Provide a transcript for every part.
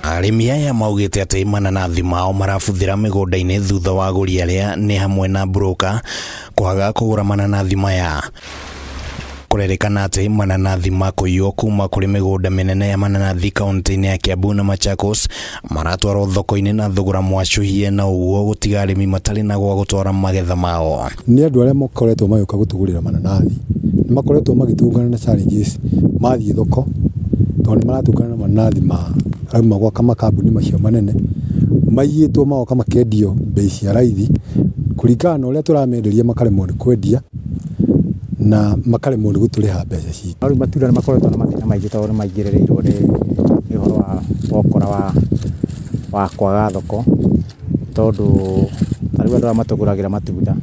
Arĩmi aya maugĩte atĩ mananathi mao marabuthĩra mĩgũnda-inĩ thutha wa agũri arĩa nĩ hamwe na broker kwaga kũgũra mananathi maya. Kũrerĩkana atĩ mananathi makũiywo kuma kũrĩ mĩgũnda mĩnene ya mananathi kaunti-inĩ ya Kiambu na Machakos maratwarwo thoko-inĩ na thogora mwacũhie, na ũguo gũtiga arĩmi matarĩ na gwa gũtwara magetha mao. Nĩ andũ arĩa makoretwo magĩũka gũtugũrĩra mananathi nĩ makoretwo magĩtungana na challenges mathiĩ thoko, tondũ nĩ maratungana na mananathi rauma gwaka makambuni macio manene maiyĩtwo magoka makendio mbei cia raithi kũringana na ũrĩa tũramenderia makaremwo nĩ kwendia na makaremwo nĩ gũtũrĩha mbeca ciitũ. Rĩu matunda nĩ makoretwo na mathĩna maingĩ tondũ nĩ maingĩrĩrĩirwo nĩ ũhoro wa thogora wa kwaga thoko, tondũ tarĩu andũ arĩa matũgũragĩra matunda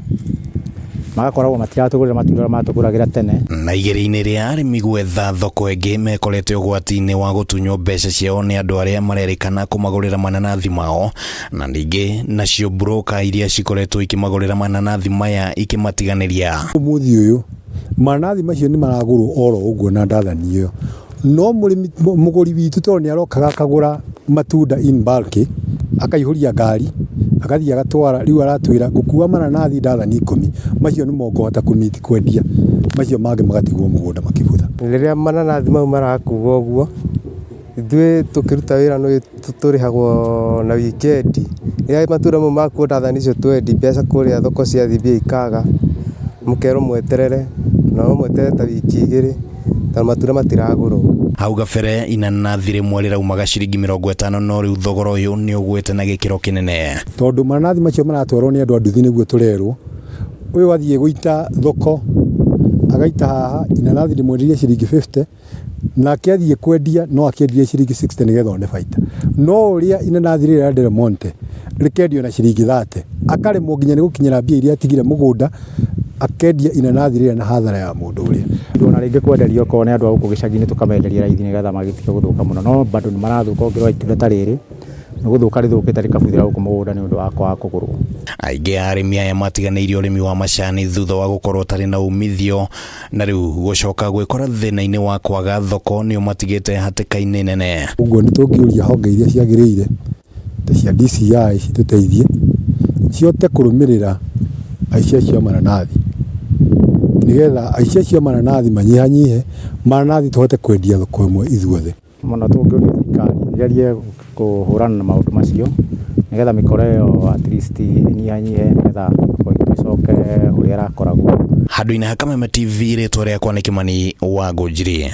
magakoragwo matiratũgũrĩra matunda arĩa matũgũragĩra tene. Na igĩrĩ-inĩ rĩa arĩmi gwetha thoko ĩngĩ mekorete ũgwati-inĩ wa gũtunywo mbeca ciao nĩ andũ arĩa marerĩkana kũmagũrĩra mananathi mao, na ningĩ nacio broker iria cikoretwo ikĩmagũrĩra mananathi maya ikĩmatiganĩria. Ũmũthĩ ũyũ mananathi macio nĩ maragũrwo oro ũguo na ndathani ĩyo, no mũgũri witũ tondũ nĩ arokaga akagũra matunda in bulk, akaihũria ngari agathiĩ agatwara, rĩu aratwĩra gũkua mananathi ndathani 10 macio nĩ mongũhota kũmiti kwendia, macio mangĩ magatigwo mũgũnda makĩbutha. Rĩrĩa mananathi mau marakuo ũguo, ithuĩ tũkĩruta wĩra nĩ tũrĩhagwo na wikendi. Rĩrĩa matunda mau makuo ndathani icio twendi, mbeca kũrĩa thoko cia thibia ikaga, mũkerwo mweterere, no mweterere ta wiki igĩrĩ tondũ matunda matiragũrwo. Hau gabere inanathi rĩmwe rĩraumaga ciringi 50, no rĩu thogora ũyũ nĩ ũgwĩte na gĩkĩro kĩnene, tondũ mananathi macio maratwarwo nĩ andũ a nduthi nĩguo tũrerwo. Ũyũ athiĩ gũita thoko agaita haha inanathi rĩmwenderia ciringi 50, nake athiĩ kwendia no akĩendia ciringi 60 nĩgetha one baita. No ũrĩa inanathi rĩrĩa Del Monte rĩkendio na ciringi 30, akaremwo nginya nĩ gũkinyĩra mbia iria atigire mũgũnda, akendia inanathi rĩrĩa na hathara ya mũndũ ũrĩa. Ona rĩngĩ kwenderio okorwo nĩ andũ a gũkũ gĩcagi-inĩ tũkamenderia raithi nĩgetha magĩtige gũthũka mũno, no bado nĩ marathũka ũngĩrora itunda ta rĩrĩ nĩ gũthũka rĩthũkĩte rĩkabuthĩra gũkũ mũgũnda nĩ ũndũ wa kwaga kũgũrwo. Aingĩ a arĩmi aya matiganĩirio ũrĩmi wa macani thutha wa gũkorwo tarĩ na umithio, na rĩu gũcoka gwĩkora thĩna-inĩ wa kwaga thoko nĩo matigĩte hatĩka-inĩ nene. Ũguo nĩ tũngĩũria honge iria ciagĩrĩire ta cia DCI citũteithie cihote kũrũmĩrĩra aici acio a mananathi, nĩgetha aici acio a mananathi manyihanyihe, mananathi tũhote kwendia thoko ĩmwe ithuothe. Mũno tũngĩũria thirikari igerie kũhũrana na maũndũ macio nĩgetha mĩkora ĩyo at least inyihanyihe, nĩgetha ĩcoke ũrĩa ĩrakoragwo. Handũ-inĩ ha Kameme TV, rĩtwa rĩakwa nĩ Kĩmani wa Ngũnjiri.